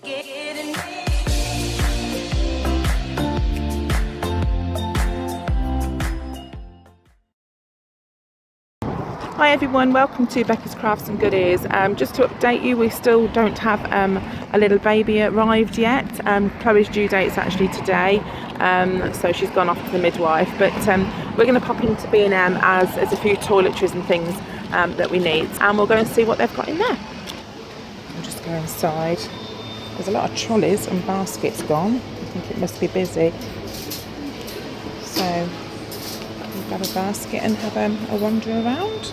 Hi everyone, welcome to Becca's Crafts and Goodies. Just to update you, we still don't have a little baby arrived yet. Chloe's due date's actually today, so she's gone off to the midwife. But we're going to pop into B&M as there's a few toiletries and things that we need, and we'll go and see what they've got in there. I'll just go inside. There's a lot of trolleys and baskets gone. I think it must be busy. So we'll grab a basket and have a wander around.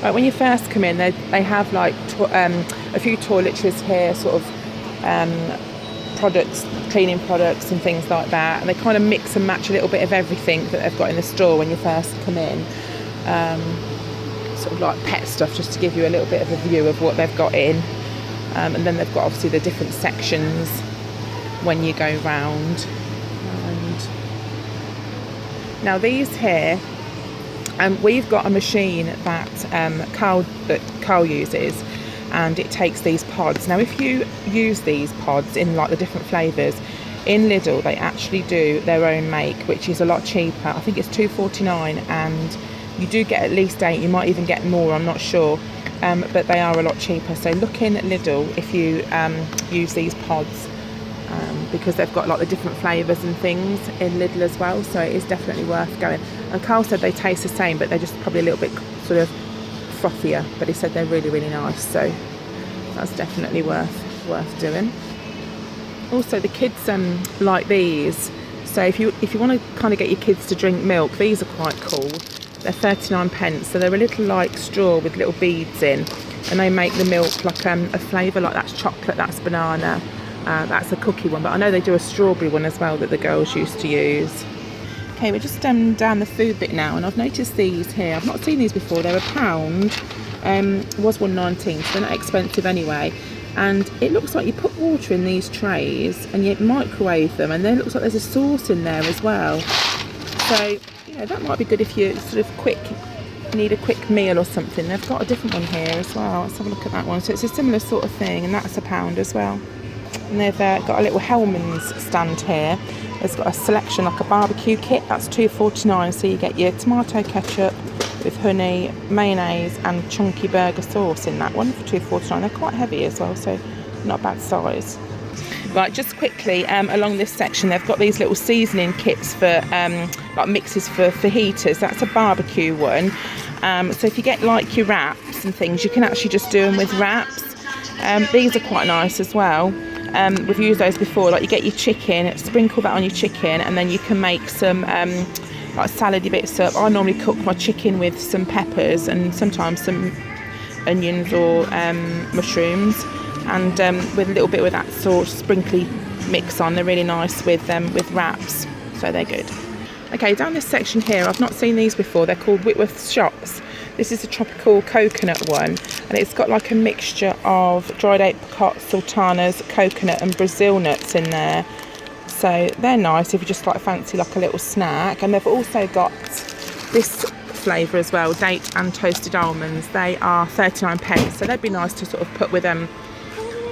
Right, when you first come in, they have like a few toiletries here, sort of products, cleaning products and things like that, and they kind of mix and match a little bit of everything that they've got in the store when you first come in. Sort of like pet stuff, just to give you a little bit of a view of what they've got in, and then they've got obviously the different sections when you go round. And now these here, we've got a machine that Carl uses, and it takes these pods. Now if you use these pods in like the different flavours, in Lidl they actually do their own make, which is a lot cheaper. I think it's £2.49, and you do get at least 8, you might even get more, I'm not sure, but they are a lot cheaper. So look in Lidl if you use these pods, because they've got like the different flavours and things in Lidl as well, so it is definitely worth going. And Carl said they taste the same, but they're just probably a little bit sort of frothier, but he said they're really, really nice, so that's definitely worth doing. Also the kids like these, so if you want to kind of get your kids to drink milk, these are quite cool. They're 39p, so they're a little like straw with little beads in, and they make the milk like a flavour, like that's chocolate, that's banana, that's a cookie one, but I know they do a strawberry one as well that the girls used to use. Okay, we're just down the food bit now, and I've noticed these here. I've not seen these before. They're £1, was £1.19, so they're not expensive anyway. And it looks like you put water in these trays and you microwave them, and then it looks like there's a sauce in there as well. So, you know, that might be good if you sort of need a quick meal or something. They've got a different one here as well. Let's have a look at that one. So it's a similar sort of thing, and that's £1 as well. And they've got a little Hellmann's stand here. It's got a selection like a barbecue kit, that's £2.49, so you get your tomato ketchup with honey, mayonnaise and chunky burger sauce in that one for £2.49. They're quite heavy as well, so not a bad size. Right, just quickly, along this section they've got these little seasoning kits for like mixes for fajitas. That's a barbecue one. So if you get like your wraps and things, you can actually just do them with wraps. These are quite nice as well. We've used those before. Like you get your chicken, sprinkle that on your chicken, and then you can make some like salady bits up. I normally cook my chicken with some peppers and sometimes some onions or mushrooms, and with a little bit of that sort of sprinkly mix on. They're really nice with wraps, so they're good. Okay, down this section here, I've not seen these before. They're called Whitworth Shops. This is a tropical coconut one, and it's got like a mixture of dried apricot, sultanas, coconut and Brazil nuts in there. So they're nice if you just like fancy like a little snack. And they've also got this flavour as well, date and toasted almonds. They are 39p, so they'd be nice to sort of put with a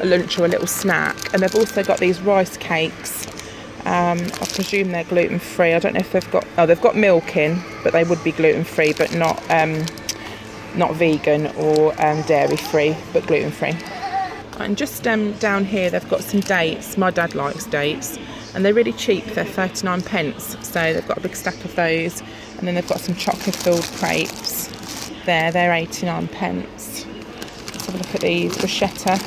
lunch or a little snack. And they've also got these rice cakes. I presume they're gluten free. I don't know if they've got milk in, but they would be gluten free, but not vegan or dairy free, but gluten free. And just down here they've got some dates. My dad likes dates, and they're really cheap. They're 39p, so they've got a big stack of those. And then they've got some chocolate filled crepes there. They're 89p. Let's have a look at these bruschetta.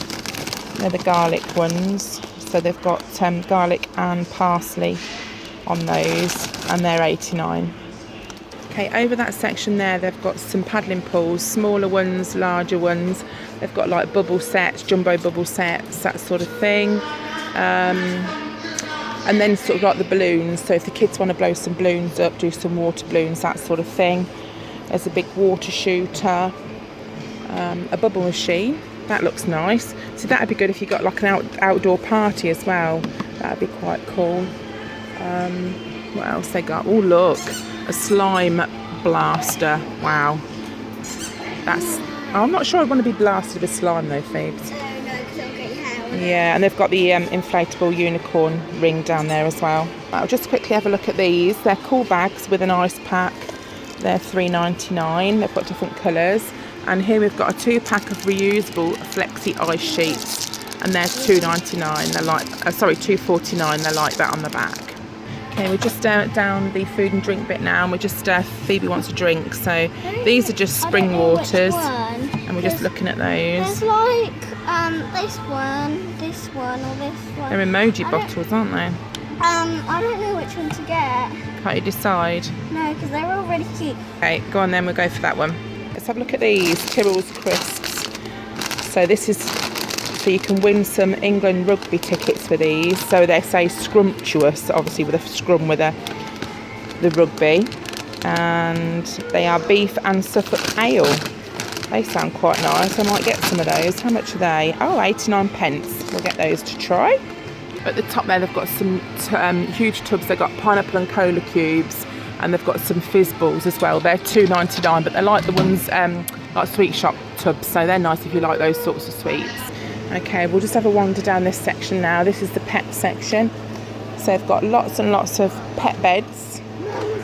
They're the garlic ones. So they've got garlic and parsley on those, and they're 89. Okay, over that section there they've got some paddling pools, smaller ones, larger ones. They've got like bubble sets, jumbo bubble sets, that sort of thing. And then sort of like the balloons, so if the kids want to blow some balloons up, do some water balloons, that sort of thing. There's a big water shooter, a bubble machine. That looks nice. So that'd be good if you got like an outdoor party as well. That'd be quite cool. What else they got? Oh look, a slime blaster. Wow. I'm not sure I'd want to be blasted with slime though, Phoebes. No, because I'll get your hair Yeah, and they've got the inflatable unicorn ring down there as well. I'll just quickly have a look at these. They're cool bags with an ice pack. They're $3.99. They've got different colours. And here we've got a 2-pack of reusable flexi ice sheets, and they're $2.99. They're like, $2.49. They're like that on the back. Okay, we're just down the food and drink bit now, and we're just Phoebe wants a drink. So these are just spring waters, and we're just looking at those. There's like this one, or this one. They're emoji bottles, aren't they? I don't know which one to get. Can't you decide? No, because they're all really cute. Okay, go on then, we'll go for that one. Let's have a look at these Tyrrell's crisps. So this is, so you can win some England rugby tickets for these. So they say scrumptious, obviously with a scrum with the rugby. And they are beef and Suffolk ale. They sound quite nice. I might get some of those. How much are they? Oh, 89 pence. We'll get those to try. At the top there, they've got some huge tubs. They've got pineapple and cola cubes, and they've got some fizz balls as well. They're $2.99, but they're like the ones like sweet shop tubs, so they're nice if you like those sorts of sweets. Okay, we'll just have a wander down this section now. This is the pet section. So they've got lots and lots of pet beds.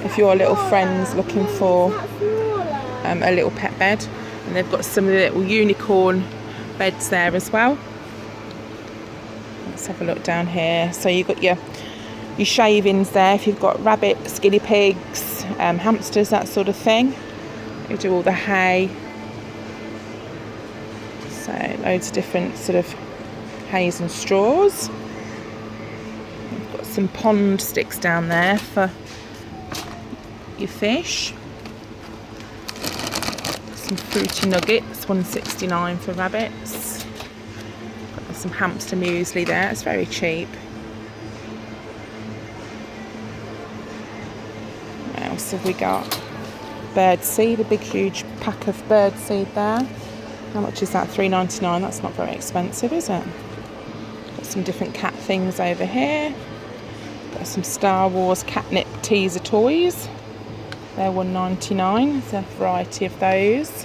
If your little friend's looking for a little pet bed. And they've got some little unicorn beds there as well. Let's have a look down here. So you've got your shavings there. If you've got rabbits, guinea pigs, hamsters, that sort of thing. You do all the hay. So loads of different sort of hays and straws. We've got some pond sticks down there for your fish. Some fruity nuggets, $1.69 for rabbits. Got some hamster muesli there, it's very cheap. What else have we got? Bird seed, a big huge pack of bird seed there. How much is that? $3.99. That's not very expensive, is it? Got some different cat things over here. Got some Star Wars catnip teaser toys. They're $1.99. There's a variety of those.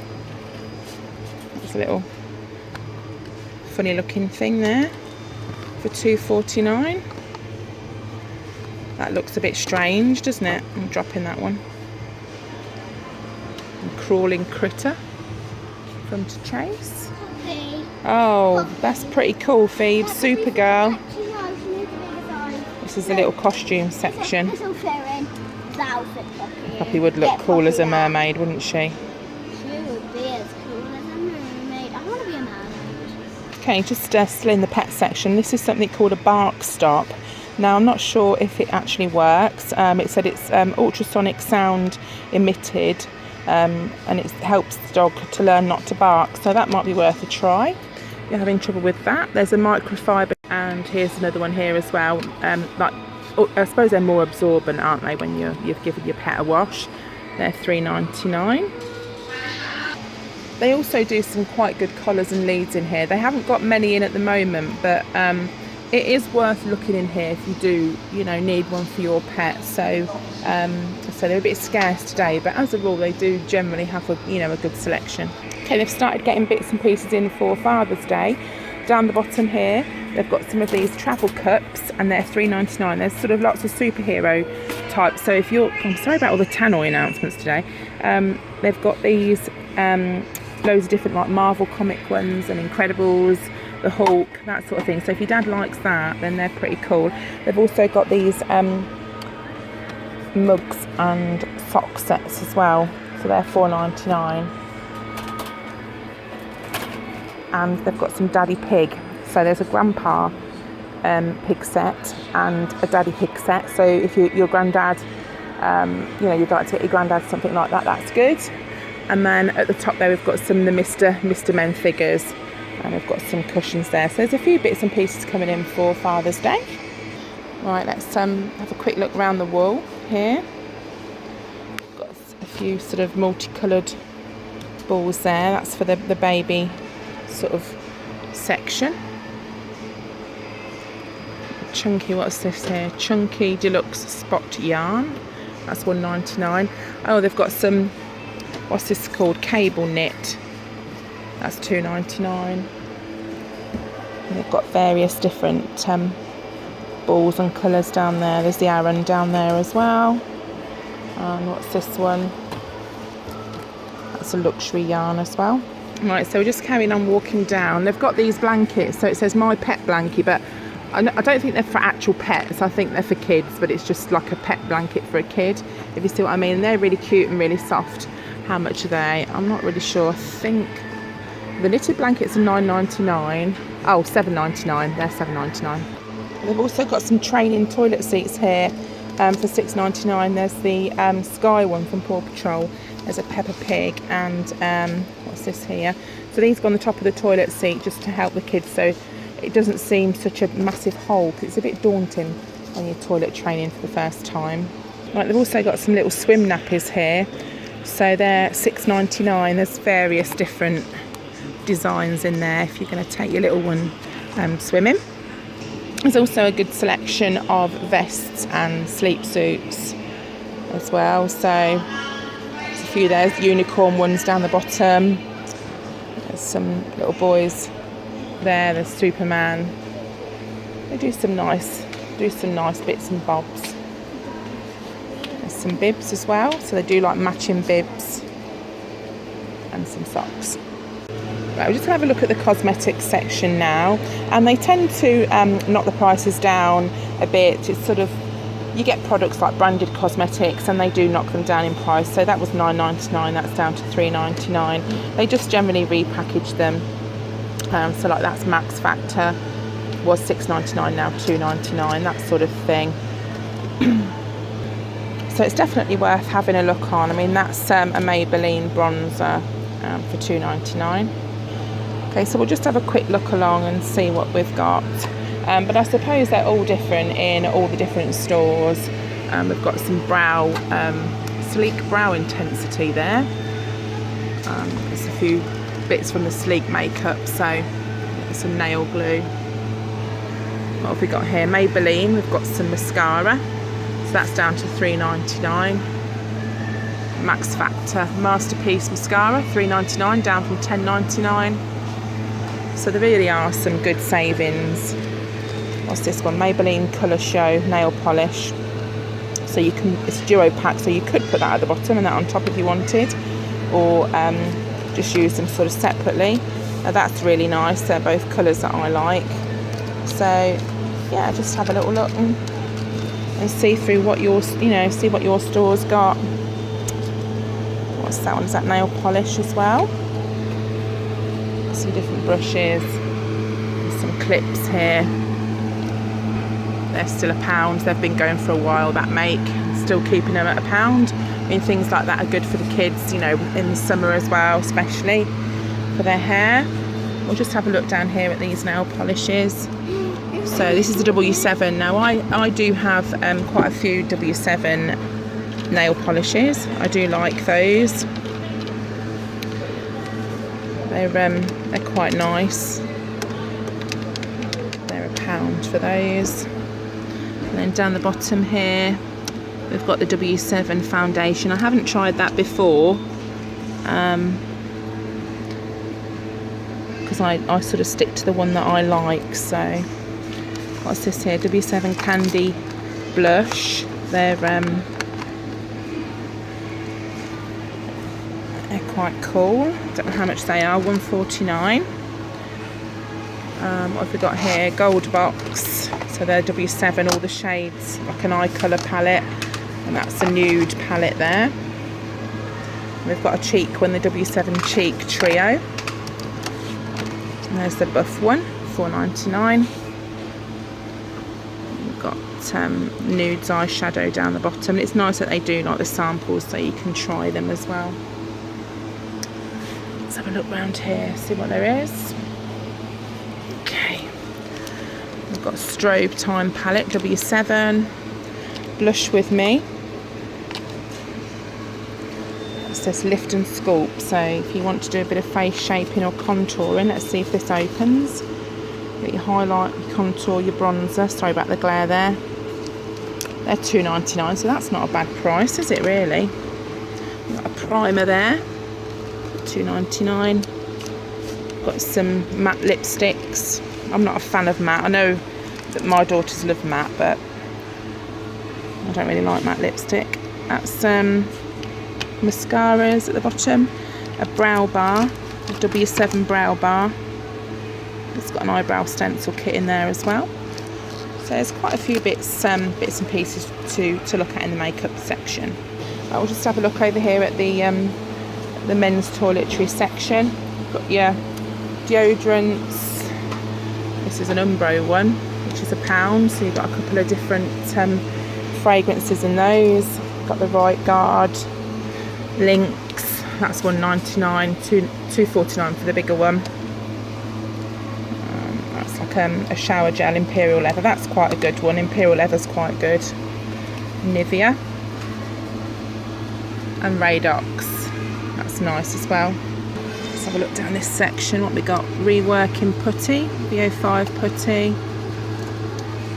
There's a little funny looking thing there for $2.49. That looks a bit strange, doesn't it? I'm dropping that one. And crawling critter from to Chase. Oh, that's pretty cool, Phoebe. Supergirl. This is the little costume section. Poppy would look cool as a mermaid, wouldn't she? She would be as cool as a mermaid. I want to be a mermaid. Okay, just still in the pet section. This is something called a bark stop. Now, I'm not sure if it actually works. It said it's ultrasonic sound emitted, and it helps the dog to learn not to bark. So that might be worth a try. If you're having trouble with that, there's a microfiber, and here's another one here as well. I suppose they're more absorbent, aren't they, when you've given your pet a wash. They're $3.99. They also do some quite good collars and leads in here. They haven't got many in at the moment, but it is worth looking in here if you do, need one for your pet. So they're a bit scarce today, but as a rule, they do generally have a good selection. Okay, they've started getting bits and pieces in for Father's Day. Down the bottom here, they've got some of these travel cups, and they're $3.99. There's sort of lots of superhero types. So if you're, I'm sorry about all the Tannoy announcements today. They've got these loads of different like Marvel comic ones and Incredibles, the Hulk, that sort of thing. So if your dad likes that, then they're pretty cool. They've also got these mugs and sock sets as well. So they're $4.99. And they've got some Daddy Pig. So there's a Grandpa pig set and a Daddy Pig set. So if your granddad, you'd like to get your granddad something like that, that's good. And then at the top there we've got some of the Mr. Men figures, and we've got some cushions there. So there's a few bits and pieces coming in for Father's Day. Right, let's have a quick look around the wall here. Got a few sort of multicoloured balls there. That's for the baby sort of section. Chunky, what's this here? Chunky Deluxe Spot Yarn. That's $1.99. Oh, they've got some, what's this called? Cable knit. That's $2.99. And they've got various different balls and colours down there. There's the Aran down there as well. And what's this one? That's a luxury yarn as well. Right, so we're just carrying on walking down. They've got these blankets, so it says My Pet Blankie, but I don't think they're for actual pets. I think they're for kids, but it's just like a pet blanket for a kid, if you see what I mean. They're really cute and really soft. How much are they? I'm not really sure. I think the knitted blankets are $9.99. Oh, $7.99. They're $7.99. They've also got some training toilet seats here for $6.99. There's the Sky one from Paw Patrol. There's a Peppa Pig and what's this here? So these go on the top of the toilet seat just to help the kids, so it doesn't seem such a massive hole, because it's a bit daunting when you're toilet training for the first time. Right, they've also got some little swim nappies here. So they're $6.99. There's various different designs in there if you're going to take your little one swimming. There's also a good selection of vests and sleep suits as well. So there's a few there. There's unicorn ones down the bottom. There's some little boys there. There's Superman. They do some nice bits and bobs. There's some bibs as well, so they do like matching bibs and some socks. Right, we'll just have a look at the cosmetics section now, and they tend to knock the prices down a bit. It's sort of, you get products like branded cosmetics and they do knock them down in price. So that was $9.99, that's down to $3.99. They just generally repackage them. So like that's Max Factor, was $6.99, now $2.99, that sort of thing. So it's definitely worth having a look on. I mean, that's a Maybelline bronzer for $2.99. Okay, so we'll just have a quick look along and see what we've got. But I suppose they're all different in all the different stores. We've got some sleek brow intensity there. There's a few bits from the sleek makeup, so some nail glue. What have we got here? Maybelline, we've got some mascara, so that's down to $3.99. Max Factor Masterpiece Mascara, $3.99, down from $10.99. So there really are some good savings. What's this one? Maybelline Colour Show Nail Polish. So you can, it's a duo pack, so you could put that at the bottom and that on top if you wanted, or just use them sort of separately. Now that's really nice. They're both colours that I like. So yeah, just have a little look and see through what your, see what your store's got. What's that one? Is that nail polish as well? Some different brushes. There's some clips here. They're still £1. They've been going for a while, that make. Still keeping them at £1. I mean, things like that are good for the kids, in the summer as well, especially for their hair. We'll just have a look down here at these nail polishes. So this is the W7. Now I do have quite a few W7 nail polishes. I do like those. They're quite nice. They're £1 for those. And then down the bottom here, we've got the W7 foundation. I haven't tried that before, because I sort of stick to the one that I like. So what's this here? W7 Candy Blush. They're quite cool. Don't know how much they are. $1.49. What have we got here? Gold Box. So they're W7, all the shades, like an eye colour palette, and that's a nude palette there. We've got a cheek one, the W7 Cheek Trio. And there's the buff one, $4.99. We've got nudes eyeshadow down the bottom. It's nice that they do like the samples so you can try them as well. Let's have a look around here, see what there is. Okay. We've got Strobe Time palette, W7. Blush With Me. It says Lift and Sculpt, so if you want to do a bit of face shaping or contouring, let's see if this opens. Get your highlight, your contour, your bronzer. Sorry about the glare there. They're $2.99, so that's not a bad price, is it really? We've got a primer there, $2.99. Got some matte lipsticks, I'm not a fan of matte. I know that my daughters love matte, but I don't really like matte lipstick. That's mascaras at the bottom, a brow bar, a W7 brow bar. It's got an eyebrow stencil kit in there as well. So there's quite a few bits and pieces to look at in the makeup section. I'll just have a look over here at the men's toiletry section. Got your deodorants. This is an Umbro one, which is £1. So you've got a couple of different fragrances in those. Got the Right Guard, Lynx. That's £1.99, £2.49 for the bigger one. That's like a shower gel, Imperial Leather. That's quite a good one. Imperial Leather's quite good. Nivea and Radox. That's nice as well. Let's have a look down this section. What we got? Reworking putty, VO5 putty.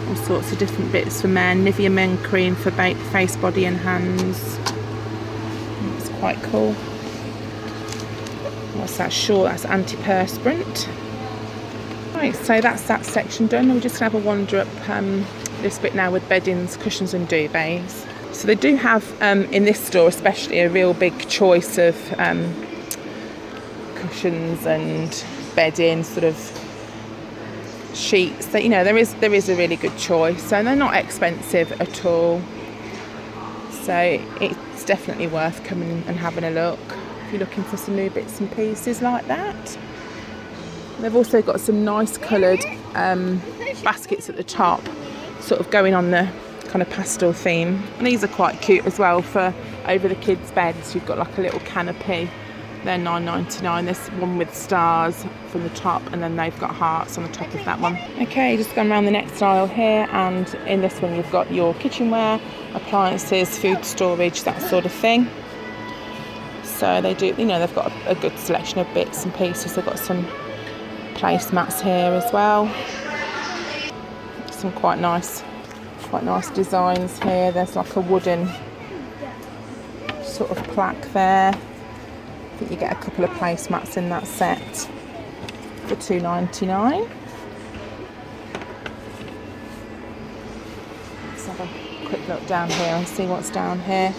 All sorts of different bits for men. Nivea Men Cream for face, body and hands. It's quite cool. What's that? Sure, that's antiperspirant. Right, so that's that section done. We're just going to have a wander up this bit now with beddings, cushions and duvets. So they do have, in this store especially, a real big choice of cushions and bedding, sort of sheets. That, you know, there is a really good choice, and they're not expensive at all. So it's definitely worth coming and having a look if you're looking for some new bits and pieces like that. They've also got some nice coloured baskets at the top, sort of going on the kind of pastel theme. And these are quite cute as well for over the kids' beds. You've got like a little canopy. They're £9.99. There's one with stars from the top, and then they've got hearts on the top of that one. Okay, just going around the next aisle here, and in this one you've got your kitchenware, appliances, food storage, that sort of thing. So they do, you know, they've got a good selection of bits and pieces. They've got some placemats here as well. Some quite nice designs here. There's like a wooden sort of plaque there. I think you get a couple of placemats in that set for £2.99. Let's have a quick look down here and see what's down here.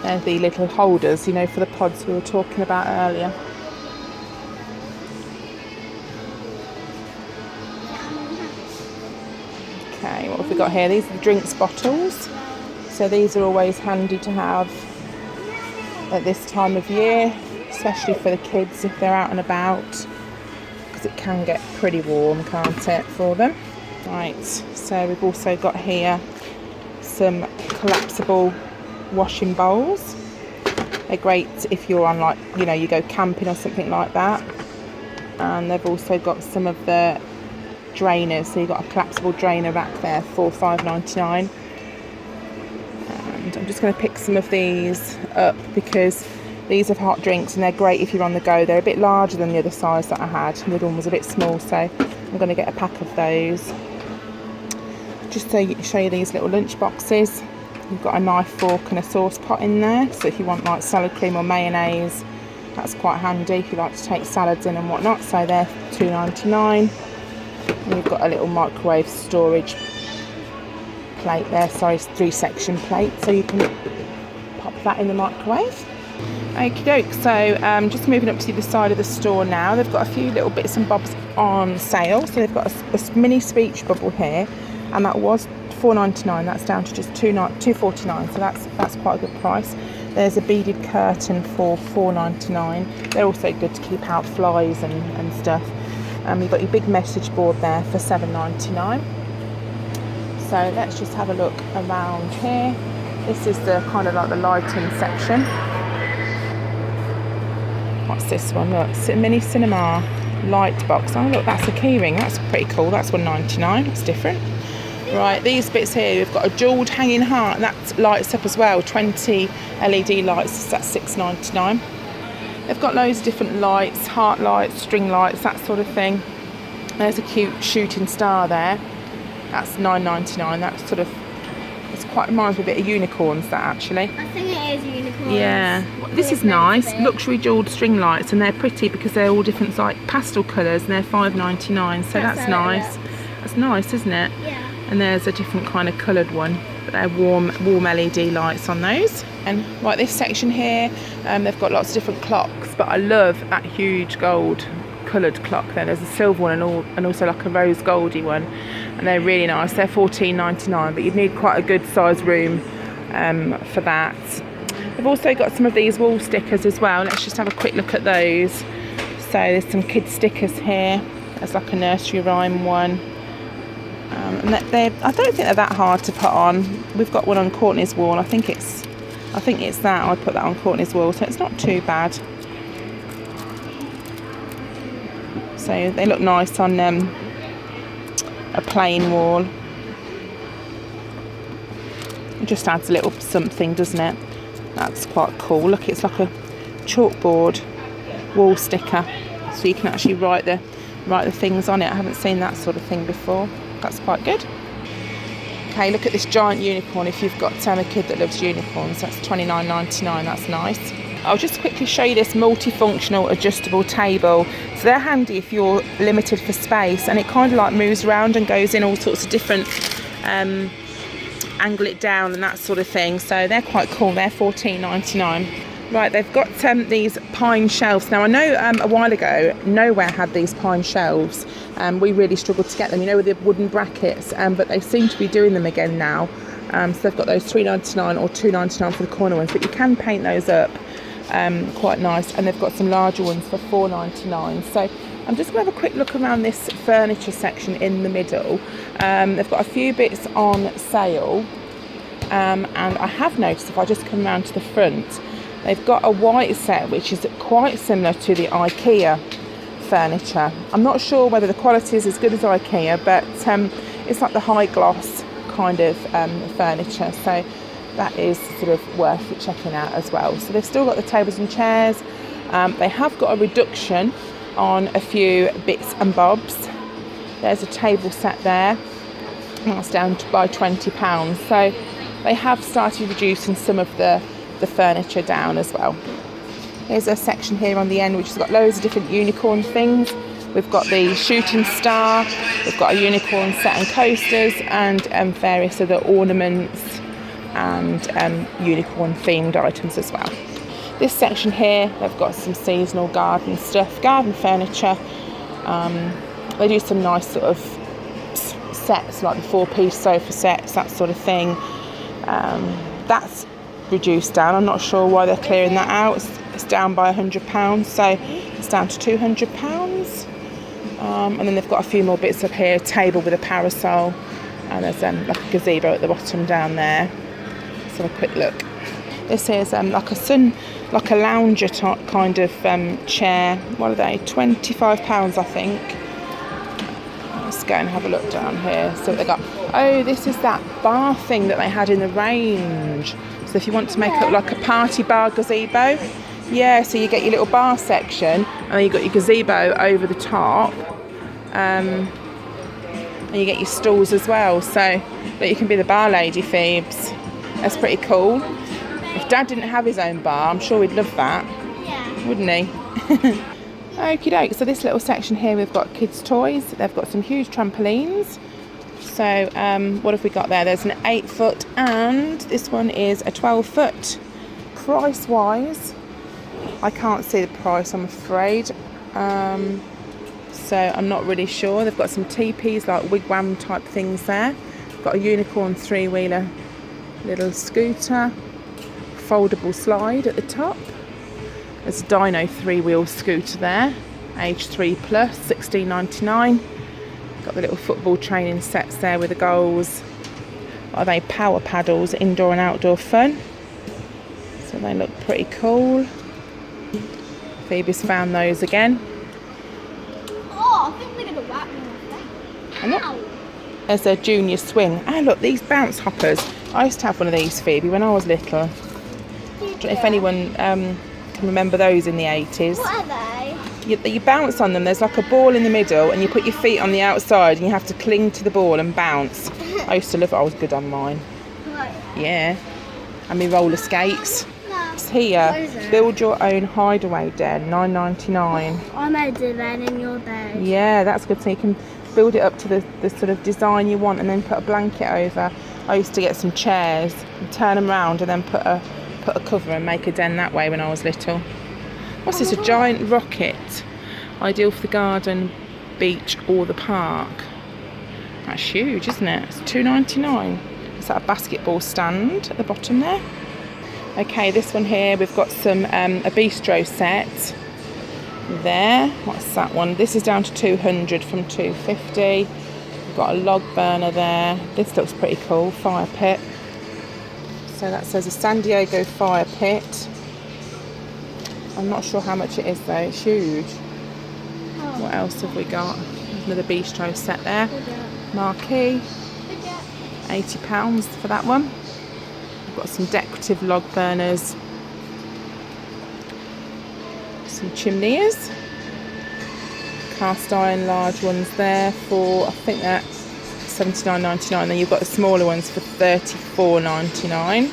There's the little holders, you know, for the pods we were talking about earlier. Okay, what have we got here? These are the drinks bottles. So these are always handy to have at this time of year, especially for the kids if they're out and about, because it can get pretty warm, can't it, for them? Right, so we've also got here some collapsible washing bowls. They're great if you're on, like, you know, you go camping or something like that. And they've also got some of the drainers, so you've got a collapsible drainer rack there for £5.99. And I'm just going to pick some of these up because these are hot drinks and they're great if you're on the go. They're a bit larger than the other size that I had. The other one was a bit small, so I'm going to get a pack of those. Just to show you these little lunch boxes. You've got a knife, fork and a sauce pot in there, so if you want like salad cream or mayonnaise, that's quite handy if you like to take salads in and whatnot. So they're £2.99. And you've got a little microwave storage plate there, sorry, 3-section plate, so you can pop that in the microwave. Okie doke, so just moving up to the side of the store now. They've got a few little bits and bobs on sale. So they've got a mini speech bubble here, and that was £4.99. That's down to just £2.49, so that's quite a good price. There's a beaded curtain for £4.99. They're also good to keep out flies and stuff. You've got your big message board there for £7.99. So let's just have a look around here. This is the kind of like the lighting section. What's this one? Look, mini cinema light box. Oh look, that's a keyring. That's pretty cool. That's £1.99. That's different. Right, these bits here, we've got a jewelled hanging heart, and that lights up as well. 20 LED lights. That's £6.99. They've got loads of different lights, heart lights, string lights, that sort of thing. There's a cute shooting star there. That's £9.99. That's sort of, it's It's quite reminds me a bit of unicorns, that actually. I think it is unicorns. Yeah, this is nice. Luxury jewelled string lights, and they're pretty because they're all different like pastel colours, and they're £5.99. So that's nice. That's nice, isn't it? Yeah. And there's a different kind of coloured one, but they're warm LED lights on those. And right, this section here, they've got lots of different clocks, but I love that huge gold coloured clock there. There's a silver one and also like a rose goldy one, and they're really nice. They're £14.99, but you'd need quite a good size room for that. They've also got some of these wall stickers as well. Let's just have a quick look at those. So there's some kids stickers here. There's like a nursery rhyme one. And I don't think they're that hard to put on. We've got one on Courtney's wall. I think it's that. I'd put that on Courtney's wall, so it's not too bad. So they look nice on a plain wall. It just adds a little something, doesn't it? That's quite cool. Look, it's like a chalkboard wall sticker, so you can actually write the things on it. I haven't seen that sort of thing before. That's quite good. Okay, look at this giant unicorn. If you've got a kid that loves unicorns, that's £29.99. That's nice. I'll just quickly show you this multifunctional adjustable table. So they're handy if you're limited for space, and it kind of like moves around and goes in all sorts of different angle it down and that sort of thing. So they're quite cool. They're £14.99. Right, they've got these pine shelves. Now I know a while ago Nowhere had these pine shelves. We really struggled to get them, you know, with the wooden brackets, but they seem to be doing them again now. So they've got those £3.99 or £2.99 for the corner ones, but you can paint those up quite nice. And they've got some larger ones for £4.99. So I'm just going to have a quick look around this furniture section in the middle. They've got a few bits on sale, and I have noticed if I just come around to the front, they've got a white set which is quite similar to the IKEA furniture. I'm not sure whether the quality is as good as IKEA, but it's like the high gloss kind of furniture, so that is sort of worth checking out as well. So they've still got the tables and chairs. They have got a reduction on a few bits and bobs. There's a table set there, that's down by £20. So they have started reducing some of the furniture down as well. Here's a section here on the end which has got loads of different unicorn things. We've got the shooting star, we've got a unicorn set and coasters, and various other ornaments and unicorn themed items as well. This section here, they've got some seasonal garden stuff, garden furniture. They do some nice sort of sets like the 4-piece sofa sets, that sort of thing. That's reduced down. I'm not sure why they're clearing that out. It's down by £100, so it's down to £200. And then they've got a few more bits up here, a table with a parasol, and there's like a gazebo at the bottom down there. Let's have a quick look. This is like a lounger type kind of chair. What are they? £25, I think. Let's go and have a look down here. So they got. Oh, this is that bar thing that they had in the range. So if you want to make up like a party bar gazebo, yeah. So you get your little bar section, and then you got your gazebo over the top, and you get your stools as well. So that you can be the bar lady, Phoebes. That's pretty cool. If Dad didn't have his own bar, I'm sure he'd love that. Yeah. Wouldn't he? Okie doke. So this little section here, we've got kids' toys. They've got some huge trampolines. So what have we got there? There's an 8-foot and this one is a 12-foot. Price wise, I can't see the price, I'm afraid. So I'm not really sure. They've got some teepees, like wigwam type things there. Got a unicorn 3-wheeler little scooter, foldable slide at the top. There's a Dino 3-wheel scooter there, age 3+, $16.99. Got the little football training sets there with the goals. Are they power paddles, indoor and outdoor fun? So they look pretty cool. Phoebe's found those again. Oh, I think they're going to whack me on my face. There's a junior swing. Oh look, these bounce hoppers. I used to have one of these, Phoebe, when I was little. If anyone can remember those in the 80s. What are they? You bounce on them. There's like a ball in the middle, and you put your feet on the outside, and you have to cling to the ball and bounce. I used to love it. I was good on mine. Right. Yeah. And my roller skates. No. It's here. What is it? Build your own hideaway den, $9.99. I made the bed in your bed. Yeah, that's good. So you can build it up to the sort of design you want and then put a blanket over. I used to get some chairs, turn them round and then put a cover and make a den that way when I was little. What's this? A giant rocket. Ideal for the garden, beach or the park. That's huge, isn't it? It's $2.99. Is that a basketball stand at the bottom there? Okay, this one here, we've got some a bistro set there. What's that one? This is down to 200 from 250. We've got a log burner there. This looks pretty cool. Fire pit. So that says a San Diego fire pit. I'm not sure how much it is though. It's huge. What else have we got? Another bistro set there. Marquee. £80 for that one. We've got some decorative log burners. Some chimneys. Cast iron large ones there for, I think that's $79.99. Then you've got the smaller ones for $34.99.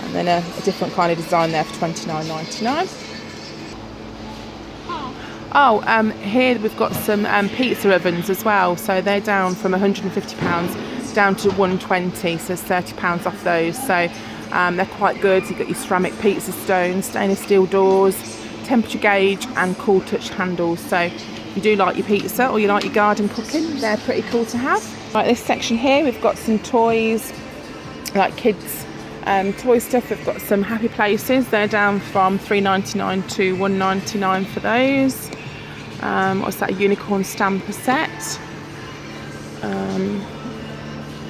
And then a different kind of design there for $29.99. Here we've got some pizza ovens as well. So they're down from £150 down to £120, so it's £30 off those. So they're quite good. You've got your ceramic pizza stones, stainless steel doors, temperature gauge and cool touch handles. So if you do like your pizza or you like your garden cooking, they're pretty cool to have. Right, this section here we've got some toys, like kids toy stuff. We've got some happy places. They're down from $3.99 to $1.99 for those. What's that? A unicorn stamper set.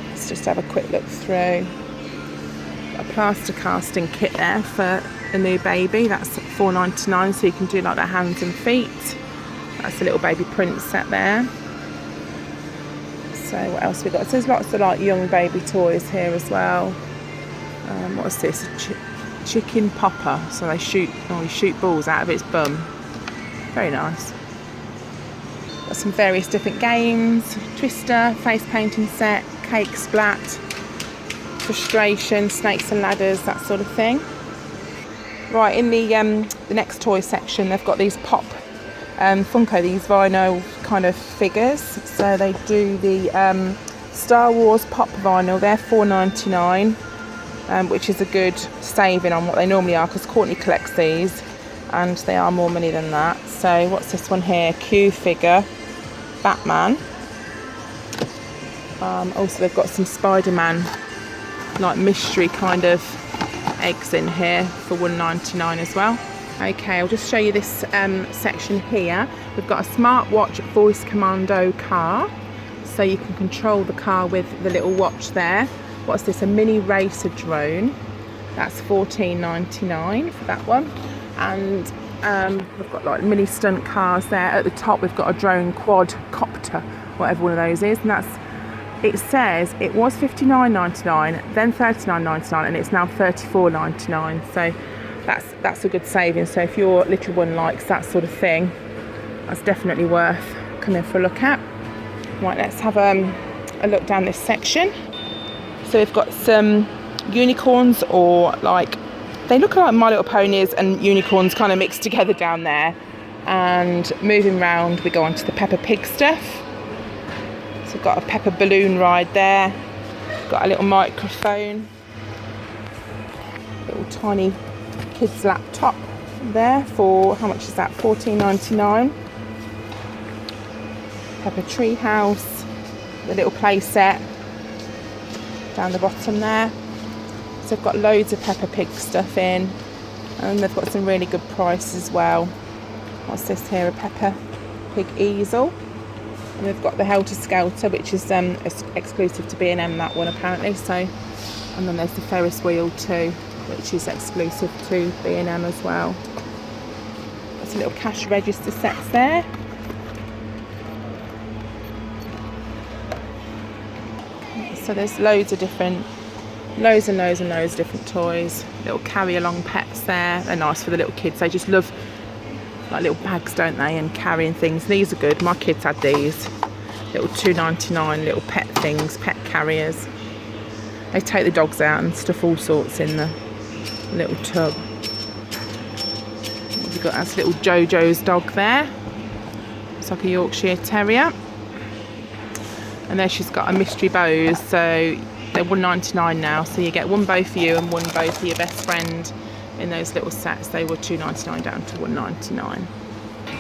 Let's just have a quick look through. Got a plaster casting kit there for a new baby. That's $4.99, so you can do like their hands and feet. That's a little baby prince set there. So what else we got? So there's lots of like young baby toys here as well. What's this? A chicken popper. So they shoot balls out of its bum. Very nice. Got some various different games. Twister, face painting set, cake splat, frustration, snakes and ladders, that sort of thing. Right, in the next toy section, they've got these pop Funko, these vinyl kind of figures. So they do the Star Wars pop vinyl. They're $4.99, which is a good saving on what they normally are, because Courtney collects these and they are more money than that. So what's this one here? Q figure, Batman. Also they've got some Spider-Man like mystery kind of eggs in here for $1.99 as well. Okay, I'll just show you this section here. We've got a smartwatch voice commando car, so you can control the car with the little watch there. What's this? A mini racer drone. That's $14.99 for that one. And we've got like mini stunt cars there. At the top we've got a drone quadcopter, whatever one of those is, and that's, it says it was $59.99, then $39.99, and it's now $34.99. So that's a good saving. So if your little one likes that sort of thing, that's definitely worth coming for a look at. Right, let's have a look down this section. So we've got some unicorns, or like, they look like My Little Ponies and unicorns kind of mixed together down there. And moving round, we go on to the Peppa Pig stuff. So we've got a Peppa balloon ride there. Got a little microphone. Little tiny kid's laptop there for, how much is that? $14.99. Peppa Tree House. The little play set down the bottom there. So they've got loads of Peppa Pig stuff in, and they've got some really good prices as well. What's this here? A Peppa Pig easel. And we've got the Helter Skelter, which is exclusive to B&M, that one apparently. So, and then there's the Ferris wheel too, which is exclusive to B&M as well. There's a little cash register sets there. So there's loads and loads of different toys. Little carry-along pets there. They're nice for the little kids. They just love like little bags, don't they, and carrying things. These are good. My kids had these little $2.99 little pet things, pet carriers. They take the dogs out and stuff all sorts in the little tub. We've got that's little Jojo's dog there. It's like a Yorkshire Terrier. And there she's got a mystery bows, so they're $1.99 now. So you get one bow for you and one bow for your best friend in those little sets. They were $2.99 down to $1.99.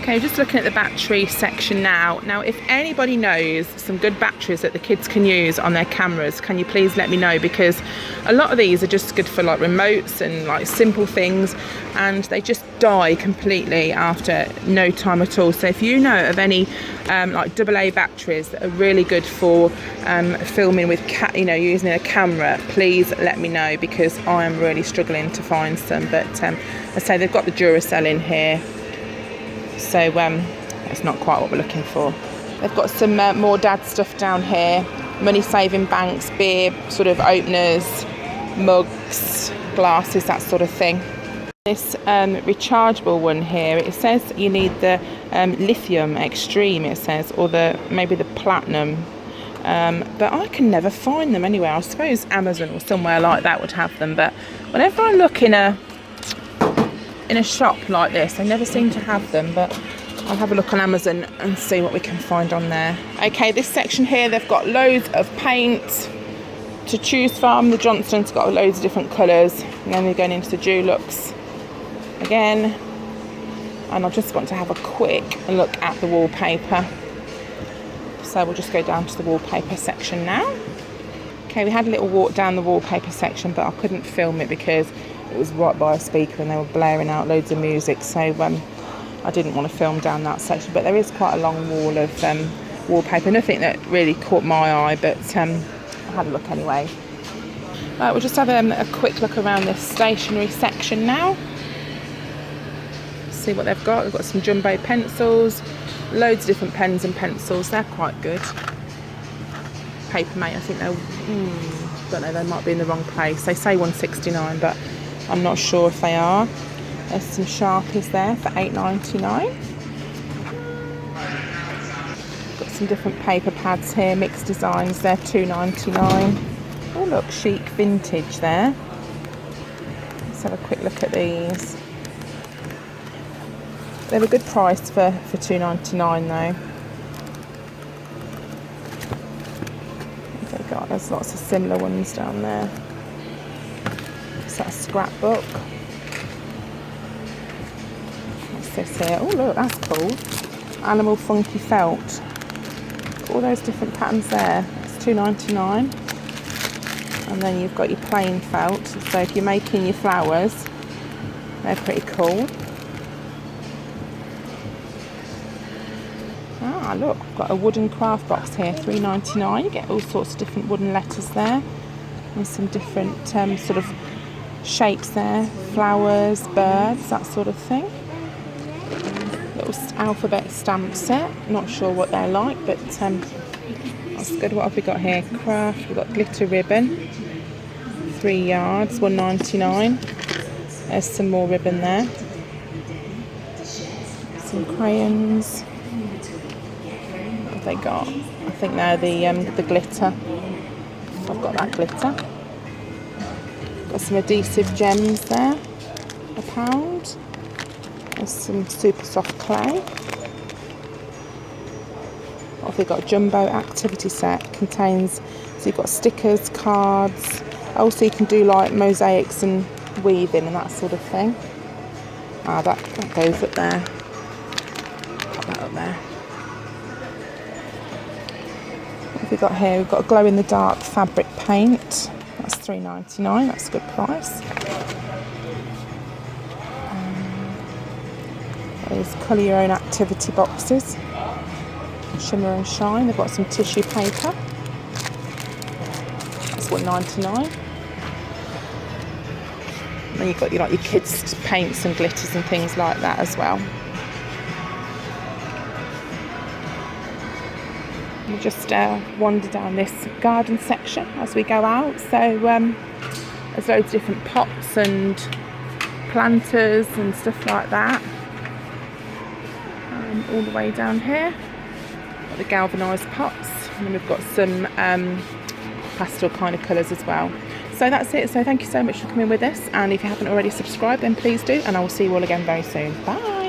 Okay, just looking at the battery section now. Now, if anybody knows some good batteries that the kids can use on their cameras, can you please let me know? Because a lot of these are just good for like remotes and like simple things, and they just die completely after no time at all. So if you know of any like AA batteries that are really good for filming with using a camera, please let me know, because I am really struggling to find some. But I say they've got the Duracell in here. So it's not quite what we're looking for. They've got some more dad stuff down here. Money saving banks, beer sort of openers, mugs, glasses, that sort of thing. This rechargeable one here, it says you need the lithium extreme, it says, or maybe the platinum. But I can never find them anywhere. I suppose Amazon or somewhere like that would have them. But whenever I look in a shop like this, I never seem to have them, but I'll have a look on Amazon and see what we can find on there. Okay, this section here, they've got loads of paint to choose from. The Johnston's got loads of different colours, and then we're going into the Dulux again, and I just want to have a quick look at the wallpaper, so we'll just go down to the wallpaper section now. Okay, we had a little walk down the wallpaper section, but I couldn't film it because it was right by a speaker and they were blaring out loads of music, so I didn't want to film down that section. But there is quite a long wall of wallpaper, nothing that really caught my eye, but I had a look anyway. Right, we'll just have a quick look around this stationery section now. See what they've got. We've got some jumbo pencils, loads of different pens and pencils. They're quite good. Papermate, I think they're, don't know, they might be in the wrong place. They say $1.69, but I'm not sure if they are. There's some Sharpies there for $8.99. Got some different paper pads here, mixed designs. They're $2.99. Oh look, chic vintage there. Let's have a quick look at these. They're a good price for $2.99 though. There's lots of similar ones down there. It's that scrapbook. What's this here? Oh look, that's cool. Animal funky felt. All those different patterns there. It's $2.99. And then you've got your plain felt. So if you're making your flowers, they're pretty cool. Ah, look, I've got a wooden craft box here, $3.99. You get all sorts of different wooden letters there, and some different sort of shapes there, flowers, birds, that sort of thing. Little alphabet stamp set, not sure what they're like, but that's good. What have we got here? Craft, we've got glitter ribbon, 3 yards, $1.99. There's some more ribbon there. Some crayons. They got, I think they're the glitter. I've got that glitter. Got some adhesive gems there, £1. There's some super soft clay. What have we got? Jumbo activity set. Contains, so you've got stickers, cards. Also you can do like mosaics and weaving and that sort of thing. Ah, that goes up there. Put that up there. We've got here, we've got a glow-in-the-dark fabric paint. That's $3.99, that's a good price. There's colour your own activity boxes. Shimmer and shine. They've got some tissue paper. That's $1.99. And then you've got your kids' paints and glitters and things like that as well. We just wander down this garden section as we go out. So there's loads of different pots and planters and stuff like that. All the way down here, got the galvanised pots, and then we've got some pastel kind of colours as well. So that's it. So thank you so much for coming with us, and if you haven't already subscribed, then please do, and I will see you all again very soon. Bye.